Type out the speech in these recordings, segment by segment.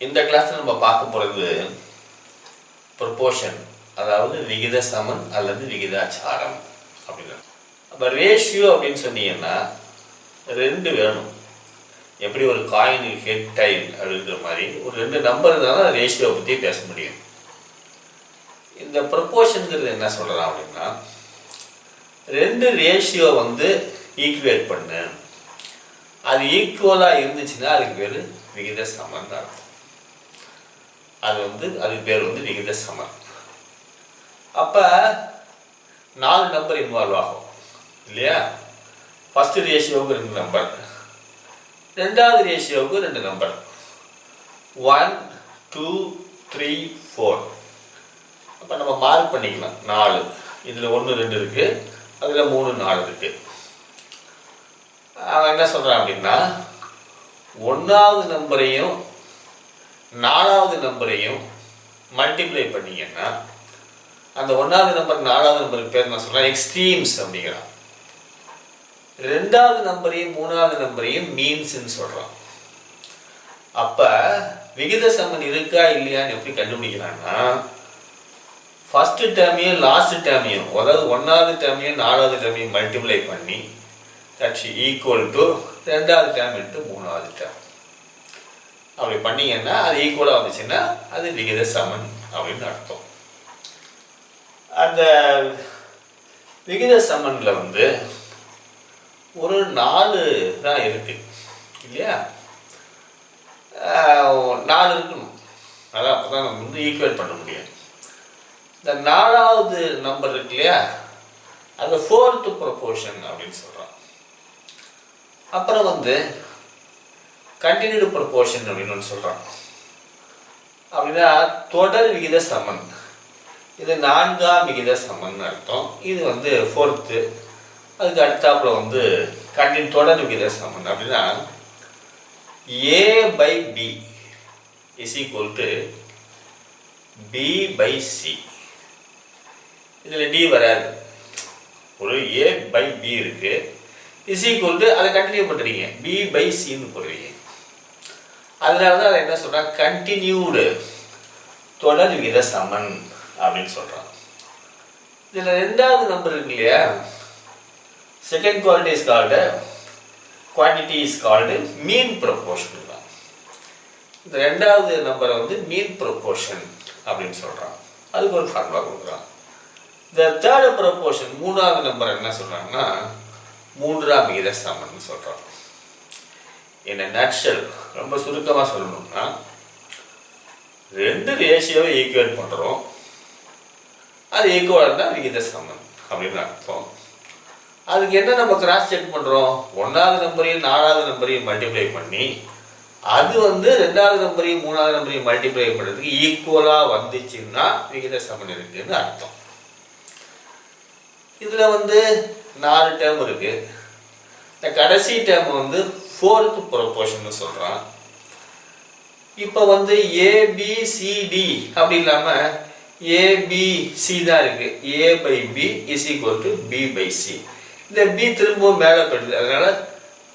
இந்த கிளாஸ்ல நம்ம பார்க்க போறது ப்ரொபோர்ஷன், அதாவது விகித சமன் அல்லது விகிதாச்சாரம் அப்படின்னு. அப்போ ரேஷியோ அப்படின்னு சொன்னீங்கன்னா ரெண்டு வேணும். எப்படி ஒரு காயின் ஹெட் டைல் அப்படிங்கிற மாதிரி ஒரு ரெண்டு நம்பர் இருந்தாலும் ரேஷியோ பற்றி பேச முடியும். இந்த ப்ரொபோர்ஷனுங்கிறது என்ன சொல்கிறான் அப்படின்னா, ரெண்டு ரேஷியோ ஈக்குவேட் பண்ணு, அது ஈக்குவலாக இருந்துச்சுன்னா அதுக்கு பேர் விகித சமன் தான். அதுக்கு பேர் விகித சமன். அப்போ 4 நம்பர் இன்வால்வ் ஆகும் இல்லையா? ஃபர்ஸ்ட் ரேஷியோவுக்கு 2 நம்பர், ரெண்டாவது ரேஷியோவுக்கு 2 நம்பர், 1 2 3 4. அப்போ நம்ம மார்க் பண்ணிக்கலாம் 4. இதில் 1 2 இருக்கு, அதில் 3 4 இருக்கு. அவன் என்ன சொல்கிறான் அப்படின்னா, 1வது நம்பரையும் 4வது நம்பரையும் மல்டிப்ளை பண்ணிங்கன்னா அந்த 1வது நம்பர் 4வது நம்பருக்கு பேர் என்ன சொல்கிறான், எக்ஸ்ட்ரீம்ஸ் அப்படிங்கிறான். 2வது நம்பரையும் 3வது நம்பரையும் மீன்ஸ்ன்னு சொல்கிறான். அப்போ விகித சமன் இருக்கா இல்லையான்னு எப்படி கண்டுபிடிக்கிறான்னா, ஃபர்ஸ்ட் டேர்மையும் லாஸ்ட் டேர்மையும், அதாவது 1வது டேர்மையும் 4வது டேர்மையும் மல்டிப்ளை பண்ணி தட்ஸ் ஈக்குவல் டு 2வது டேர்ம் இன்ட்டு 3வது டேர்ம். அப்படி பண்ணீங்கன்னா அது ஈக்குவலாக வந்துச்சுன்னா அது விகித சமன் அப்படின்னு அர்த்தம். அந்த விகித சமன்ல ஒரு 4 தான் இருக்கு இல்லையா? 4 இருக்கணும், அதான் அப்போ தான் நம்ம ஈக்குவேட் பண்ண முடியும். இந்த 4வது நம்பர் இருக்கு இல்லையா, அது 4th ப்ரொபோர்ஷன் அப்படின்னு சொல்கிறான். அப்புறம் கண்டினியூடு ப்ரொபோர்ஷன் அப்படின்னு ஒன்று சொல்கிறான். அப்படின்னா தொடர் விகித சமன், இது 4ஆம் விகித சமன் அர்த்தம். இது 4th. அதுக்கு அடுத்தாப்புல தொடர் விகித சமன் அப்படின்னா A/B is equal to B/C. இதில் D வராது, ஒரு A/B இருக்கு, இஸ் ஈக்குவல் டு அதை கண்டினியூ பண்ணுறீங்க B/Cன்னு போடுறீங்க. அதனால தான் அதை என்ன சொல்கிறான், கண்டினியூடு தொடர் விகித சமன் அப்படின்னு சொல்கிறான். இதில் 2வது நம்பர் இருக்கு இல்லையா, second quality is called quantity is called mean proportion தான். இந்த 2வது நம்பரை மீன் ப்ரொபோர்ஷன் அப்படின்னு சொல்கிறான். அதுக்கு ஒரு ஃபார்முலா கொடுக்குறான். இந்த தேர்டு ப்ரொபோர்ஷன் 3வது நம்பர் என்ன சொல்கிறாங்கன்னா 3ஆம் விகித சமன் சொல்கிறான். என்ன நட்ஷல் ரொம்ப சுருக்கமாக சொல்லணும்னா, 2 ரேஷியோவை ஈக்குவேட் பண்ணுறோம், அது ஈக்குவலாக இருந்தால் விகித சமன் அப்படின்னு அர்த்தம். அதுக்கு என்ன நம்ம கிராஸ் செக் பண்ணுறோம், 1வது நம்பரையும் 4வது நம்பரையும் மல்டிப்ளை பண்ணி அது 2வது நம்பரையும் 3வது நம்பரையும் மல்டிப்ளை பண்ணுறதுக்கு ஈக்குவலாக வந்துச்சுன்னா விகித சமன் இருக்குன்னு அர்த்தம். இதில் 4 டேர்ம் இருக்கு. இந்த கடைசி டேர்ம் 4th ப்ரொபோர்ஷன் சொல்கிறான். இப்போ ABCD அப்படி இல்லாமல் ABC தான் இருக்கு. A/B is equal to B/C. இந்த B திரும்பவும் மேலே போயிடுது, அதனால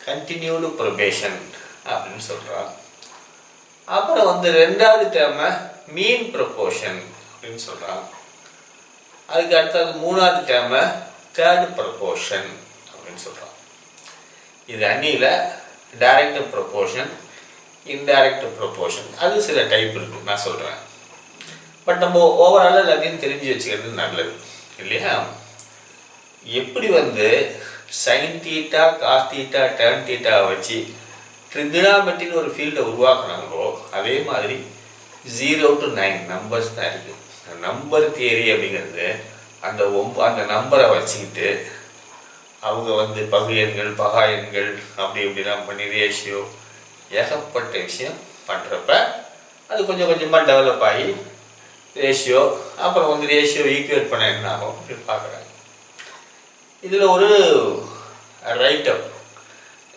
கண்டினியூடு ப்ரொபேஷன் அப்படின்னு சொல்கிறான். அப்புறம் 2வது டேர்மை மீன் ப்ரொபோர்ஷன் அப்படின்னு சொல்கிறான். அதுக்கு அடுத்தது 3வது டேர்மை தேர்டு ப்ரொபோர்ஷன் அப்படின்னு சொல்கிறான். இது அன்னியில் டைரக்ட் ப்ரொபோர்ஷன், இன்டைரக்ட் ப்ரொபோர்ஷன், அது சில டைப் இருக்குது, நான் சொல்கிறேன். பட் நம்ம ஓவராலாக எல்லாத்தையும் தெரிஞ்சு வச்சுக்கிறது நல்லது இல்லையா? எப்படி sine theta, cos theta, tan theta வச்சு ட்ரிகனாமெட்ரின்னு ஒரு ஃபீல்டை உருவாக்குனாங்களோ அதே மாதிரி 0 to 9 நம்பர்ஸ் தான் இருக்குது. நம்பர் தியரி அப்படிங்கிறது அந்த நம்பரை வச்சுக்கிட்டு அவங்க பகு எண்கள், பகா எண்கள் அப்படி இப்படிலாம் பண்ணி ரேஷியோ ஏகப்பட்ட விஷயம் பண்ணுறப்ப அது கொஞ்சம் கொஞ்சமாக டெவலப் ஆகி ரேஷியோ, அப்புறம் ரேஷியோ ஈக்குவேட் பண்ண என்ன ஆகும் அப்படின்னு பார்க்குறாங்க. இதில் ஒரு ரைட்டப்,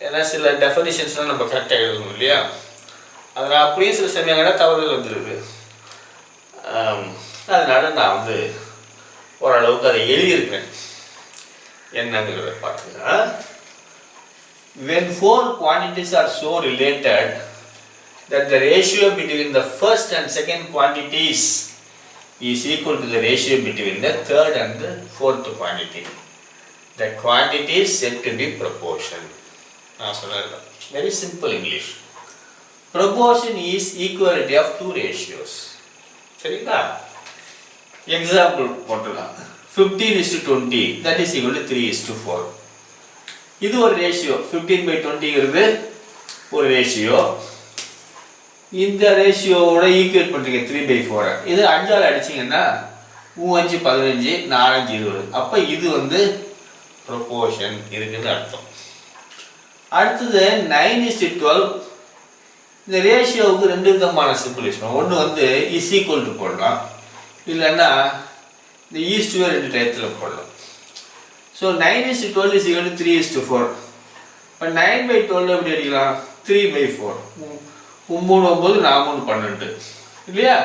ஏன்னா சில டெஃபனிஷன்ஸ்லாம் நம்ம கரெக்டாக எழுதணும் இல்லையா? அதில் அப்படியே சில சமயங்கள்லாம் தவறுதல் வந்துடுது. அதனால நான் ஓரளவுக்கு அதை எழுதியிருக்கிறேன். என்னங்கிறத பார்த்துங்க. when four quantities are so related that the ratio between the first and second quantities is equal to the ratio between the third and the fourth quantity. The quantity is said to be proportion. Very simple English. Proportion is equality of two ratios. சரிங்களா? Example போட்டுலாம். 15:20 that is equal to 3:4. இது ஒரு ratio. 15/20 ங்கிறது ஒரு ratio. இந்த ரேஷியோவோட equate பண்றீங்க 3/4. இது 5 ஆல அடிச்சீங்கன்னா 3 5 15 4 5 20. அப்ப இது வந்து ப்ரொபோர்ஷன் இருக்குன்னு அர்த்தம். அடுத்தது 9:12. இந்த ரேஷியோவுக்கு ரெண்டு விதமான சிம்பிள் யூஸ் பண்ணுவோம். ஒன்று வந்து இஸ் ஈக்குவல் டு போடலாம், இல்லைன்னா இந்த ஈஸ்டுவே ரெண்டு டயத்தில் போடலாம். So 9:12 is equal to 3:4. இப்போ 9/12 எப்படி அடிக்கலாம்? 3/4. 3 9 4 12 இல்லையா?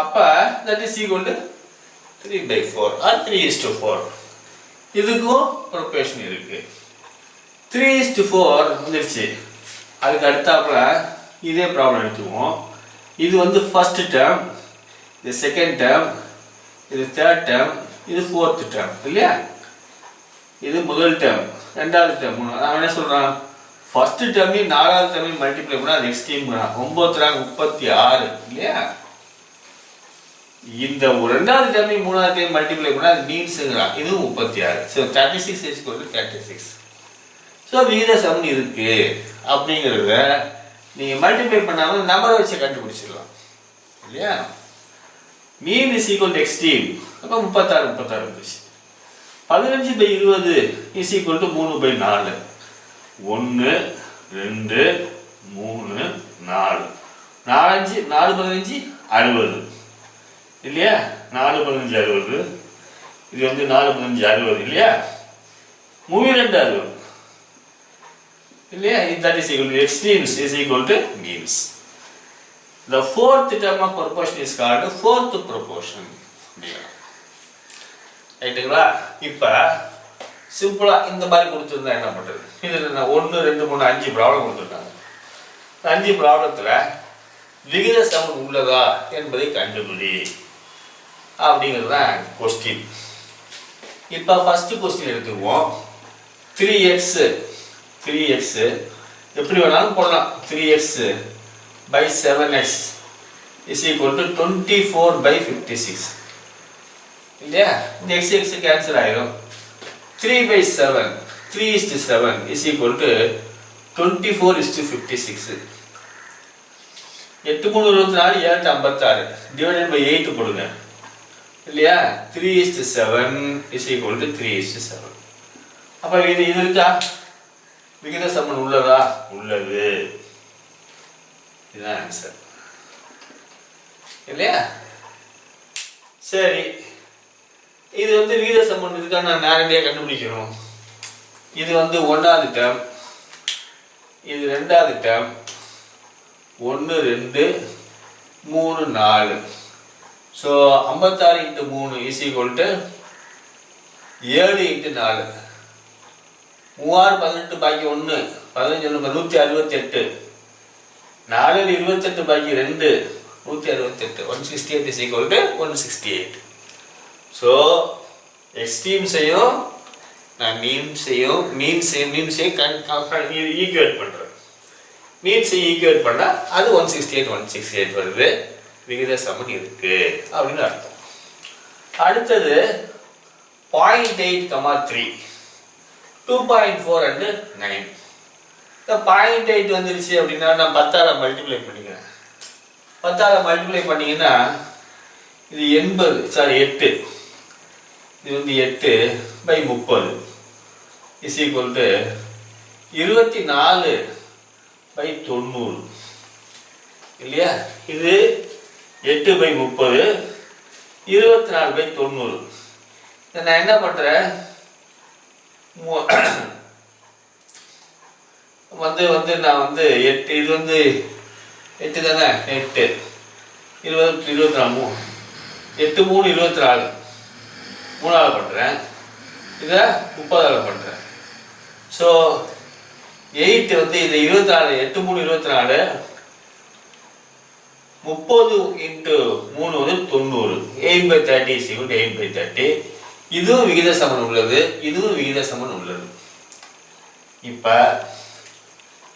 அப்போ that is equal to 3/4 or 3:4. இதுக்கும் ப்ரொபோர்ஷன் இருக்கு. 3:4 வந்துருச்சு. அதுக்கு அடுத்தாப்புல இதே ப்ராப்ளம் எடுத்துக்குவோம். இது வந்து ஃபர்ஸ்ட் டேர்ம், இது செகண்ட் டேர்ம், இது தேர்ட் டேர்ம், இது ஃபோர்த் டேர்ம் இல்லையா? இது முதல் டேர்ம், ரெண்டாவது டேர்ம், நான் என்ன சொல்றான்? ஃபர்ஸ்ட் டேர்மையும் நாலாவது டேர்மையும் மல்டிப்ளை பண்ணா அது எக்ஸ்ட்ரீம் 9 36 இல்லையா? இந்த ரெண்டாவது டேர்மையும் மூணாவது டேர்ம் மல்டிப்ளை பண்ணா அது மீன்ஸ்ங்கிறான். இதுவும் 36. So 36 is equal to 36. So விகித சமன் இருக்கு அப்படிங்கிறத நீங்க மல்டிப்ளை பண்ணாமல் நம்பரை வச்சு கண்டுபிடிச்சிடலாம் இல்லையா? Mean is equal to extreme. அப்போ 36 இருந்துச்சு. 15/20 இஸ் ஈக்குவல் டு 3/4. 1 2 3 4 4 15 60 இல்லையா? 4 15 60. இது வந்து 4 15 60 இல்லையா? 3 2 60 இல்லையா? that is equal to extremes is equal to means. The fourth term of proportion is called fourth proportion. ரைட்டுங்களா? இப்போ சிம்பிளா இந்த மாதிரி கொடுத்துருந்தா என்ன பண்றது? இதில் நான் 1 2 3 5 ப்ராப்ளம் கொடுத்துருக்காங்க. 5 ப்ராப்ளத்தில் விகித சமன் உள்ளதா என்பதை கண்டுபிடி அப்படிங்கிறது தான் கொஸ்டின். இப்போ ஃபர்ஸ்ட் கொஸ்டின் எடுத்துக்குவோம். 3x எப்படி வேணாலும் போடலாம். 3x/7x is equal to 24/56 இல்லையா? இந்த x கேன்சல் ஆயிடும். 3/7 3:7 is equal to 24:56. 8 3 24 7 56 divided by 8 போடுங்க இல்லையா? 3:7 is equal to 3:7. அப்ப இது இருக்கா? விகித சமன் உள்ளதா? உள்ளது. இதுதான் ஆன்சர் இல்லையா? சரி, இது வந்து விகித சமன் இதுக்காக நான் நேரடியாக கண்டுபிடிக்கணும். இது வந்து 1வது டேர்ம், இது 2வது term, 1 2 3 4. So 56 × 3 is equal to 7 × 4. 3 18 பாக்கி 1 15 168. 4 28 பாக்கி 2 168. 168 is equal to 168. ஸோ எக்ஸ்ட்ரீம்ஸையும் நான் மீன்ஸையும் ஈக்குவேட் பண்ணுறேன். மீன்ஸை ஈக்குவேட் பண்ணால் அது 168 வருது. விகித சமன் இருக்கு அப்படின்னு அர்த்தம். அடுத்தது 0.8, 3 2.4 and 9. இந்த 0.8 வந்துருச்சு அப்படின்னா நான் 10ஆல மல்டிப்ளை பண்ணிக்கிறேன். 10ஆல மல்டிப்ளை பண்ணிங்கன்னா இது 8 இது வந்து 8/30 is equal to 24/90 இல்லையா? இது 8/30 24/90. நான் என்ன பண்றேன்? நான் 8 இது 8 தானே? 8 20 24 8 3 24 3ஆல் பண்றேன். இதை 30ஆல் பண்றேன். ஸோ 8 வந்து இது 24, 8 3 24, 30 into 3 வந்து 90. 8/30 is equal to 8/30. இதுவும் விகித சமன் உள்ளது, இதுவும் விகித சமன் உள்ளது. இப்ப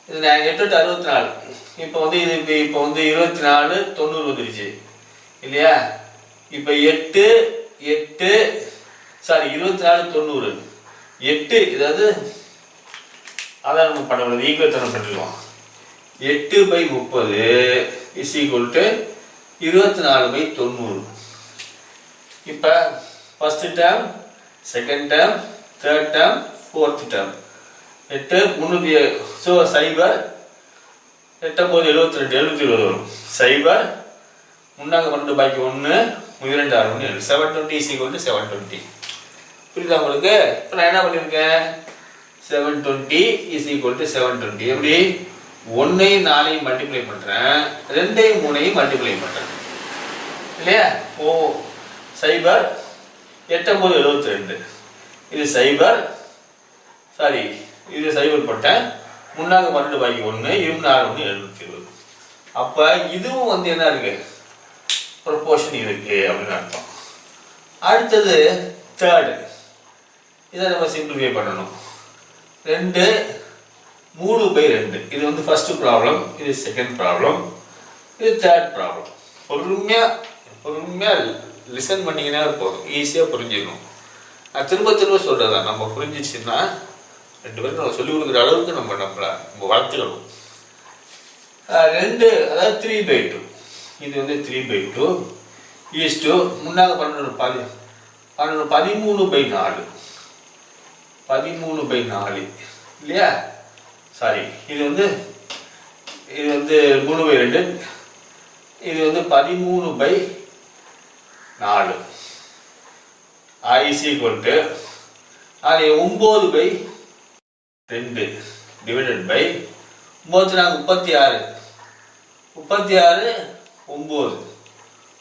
இது 8 64. இப்போ வந்து இது இப்போ வந்து 24 90 வந்துருச்சு இல்லையா? இப்போ 8 8 சாரி 24 90 8 இதாவது அதான் நம்ம பண்ண முடியாது, ஈக்குவேஷன் பண்ணிடுவோம். 8/30 is equal to 24/90. இப்போ first term, second term, third term, fourth term. 8 300 so 0 8 9 72 72 வரும். 0 முன்னாங்க 12 பாக்கி 1 2 6 1 720 is equal to 720. புரியுதா உங்களுக்கு? இப்போ நான் என்ன பண்ணியிருக்கேன், 720 is equal to 720. எப்படி 1ஐயும் 4ஐயும் மல்டிப்ளை பண்ணுறேன், 2ஐயும் 3ஐயும் மல்டிப்ளை பண்ணுறேன் இல்லையா? 0 8 9 72 இது 0 சாரி இது 0 போட்டேன், முன்னாங்க 12 பாக்கி 1 2 6 1 720. அப்போ இதுவும் வந்து என்ன இருக்கு, ப்ரொபோர்ஷன் இருக்கு அப்படின்னு அர்த்தம். அடுத்தது தேர்டு, இதை நம்ம சிம்பிளிஃபை பண்ணணும். 2 3/2 இது வந்து ஃபர்ஸ்ட் ப்ராப்ளம், இது செகண்ட் ப்ராப்ளம், இது தேர்ட் ப்ராப்ளம். பொறுமையா லிசன் பண்ணிங்கன்னா போதும், ஈஸியாக புரிஞ்சுக்கணும். நான் திரும்ப திரும்ப சொல்கிறதான், நம்ம புரிஞ்சிச்சுன்னா 2 பேரும் நம்ம சொல்லிக் கொடுக்குற அளவுக்கு நம்ம வளர்த்துக்கணும். 2 அதாவது 3/2 இது வந்து 3/2 ஈஸ் டு முன்னாக 13/4 13/4 இல்லையா? சாரி இது வந்து 3/2 இது வந்து 13/4 is equal to அது 9/2 divided by 9 36 36 9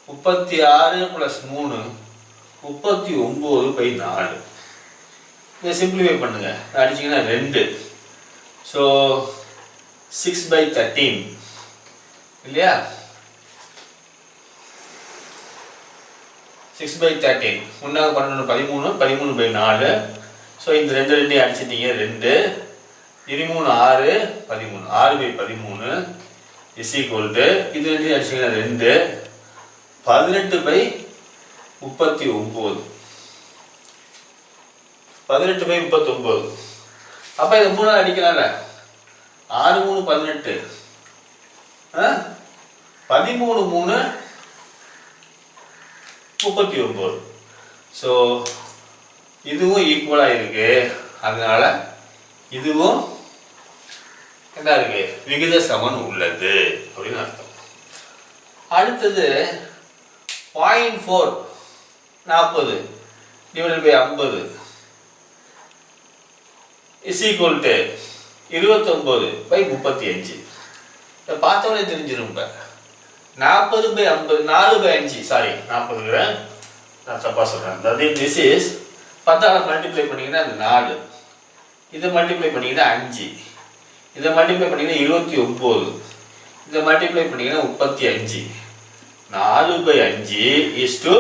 36 plus 3 39/4. இதை சிம்பிளிஃபை பண்ணுங்க, அடிச்சிங்கன்னா 2 ஸோ 6/13 இல்லையா? 6/13 முன்னாக 12 13 13/4. ஸோ இந்த 2 அடிச்சிட்டீங்க 2 23 6 13 6/13 is equal to இது 2 அடிச்சிங்கன்னா 2 18/39 18/39. அப்போ இது 3 அடிக்கலாம்ல, 6 3 18 13 3 39. ஸோ இதுவும் ஈக்குவலாக இருக்கு, அதனால இதுவும் என்ன இருக்கு, விகித சமன் உள்ளது அப்படின்னு அர்த்தம். அடுத்தது 0.4 40 divided by 50 is equal to 29/35. இதை பார்த்தவொடனே தெரிஞ்சிடும். இப்போ 40/50 4/5 சாரி 40 நான் தப்பாக சொல்கிறேன். அதாவது திஸ் இஸ் 10 மல்டிப்ளை பண்ணிங்கன்னா அது 4, இதை மல்டிப்ளை பண்ணிங்கன்னா 5, இதை மல்டிப்ளை பண்ணிங்கன்னா 29, இதை மல்டிப்ளை பண்ணிங்கன்னா 35. 4/5 is to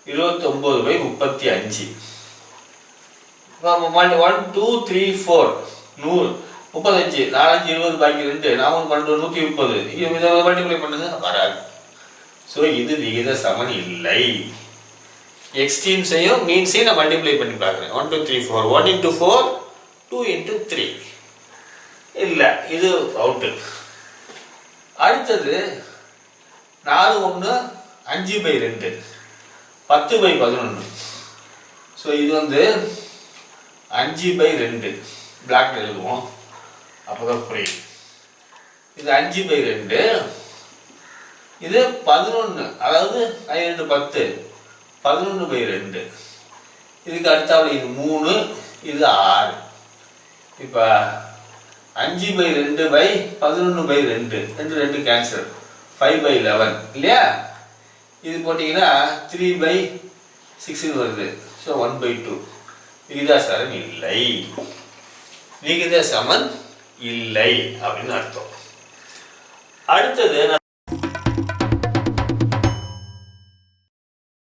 29/35. 1 2 3 4 100 35 4 5 20 பாக்கி 2 4 12 130. இதை மல்டிப்ளை பண்ணுங்க வராது. ஸோ இது விகித சமன் இல்லை. எக்ஸ்ட்ரீம்ஸையும் மீன்ஸையும் நான் மல்டிப்ளை பண்ணி பார்க்குறேன். 1 2 3 4 1 into 4 2 into 3 இல்லை, இது அவுட்டு. அடுத்தது 4 1 5/2 10/11. ஸோ இது வந்து 5/2 பிளாக் எழுதுவோம், அப்போதான் புரியும். இது 5/2, இது 11 அதாவது 2 10 11/2. இதுக்கு அடுத்தாவில் இது 3 இது 6. இப்போ 5/2/11/2 2 கேன்சல் 5/11 இல்லையா? இது போட்டிங்கன்னா 3/6 வருது. ஸோ 1/2 விகித சமன் இல்லை. விகித சமன் இல்லை அப்படின்னு அர்த்தம். அடுத்தது